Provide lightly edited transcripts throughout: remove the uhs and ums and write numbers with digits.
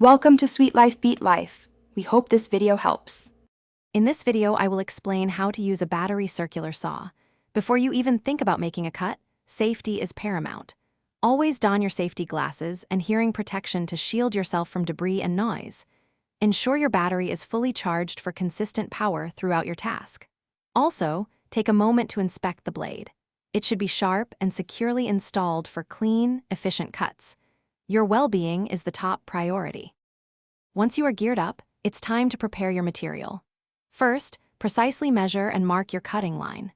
Welcome to Sweet Life Beat Life. We hope this video helps. In this video, I will explain how to use a battery circular saw. Before you even think about making a cut, safety is paramount. Always don your safety glasses and hearing protection to shield yourself from debris and noise. Ensure your battery is fully charged for consistent power throughout your task. Also, take a moment to inspect the blade. It should be sharp and securely installed for clean, efficient cuts. Your well-being is the top priority. Once you are geared up, it's time to prepare your material. First, precisely measure and mark your cutting line.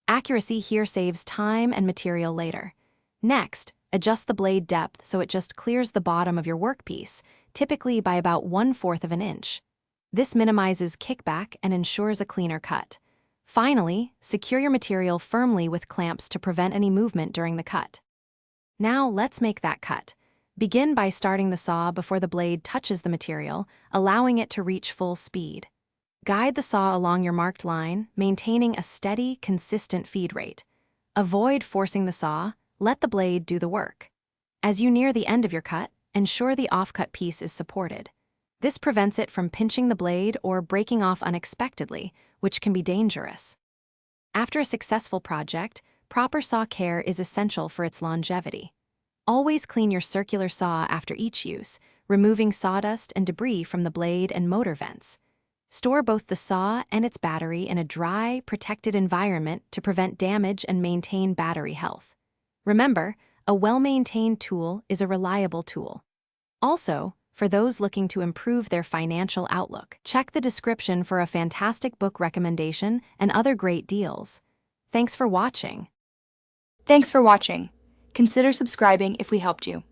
Accuracy here saves time and material later. Next, adjust the blade depth so it just clears the bottom of your workpiece, typically by about 1/4 of an inch. This minimizes kickback and ensures a cleaner cut. Finally, secure your material firmly with clamps to prevent any movement during the cut. Now let's make that cut. Begin by starting the saw before the blade touches the material, allowing it to reach full speed. Guide the saw along your marked line, maintaining a steady, consistent feed rate. Avoid forcing the saw, let the blade do the work. As you near the end of your cut, ensure the off-cut piece is supported. This prevents it from pinching the blade or breaking off unexpectedly, which can be dangerous. After a successful project, proper saw care is essential for its longevity. Always clean your circular saw after each use, removing sawdust and debris from the blade and motor vents. Store both the saw and its battery in a dry, protected environment to prevent damage and maintain battery health. Remember, a well-maintained tool is a reliable tool. Also, for those looking to improve their financial outlook, check the description for a fantastic book recommendation and other great deals. Thanks for watching. Thanks for watching. Consider subscribing if we helped you.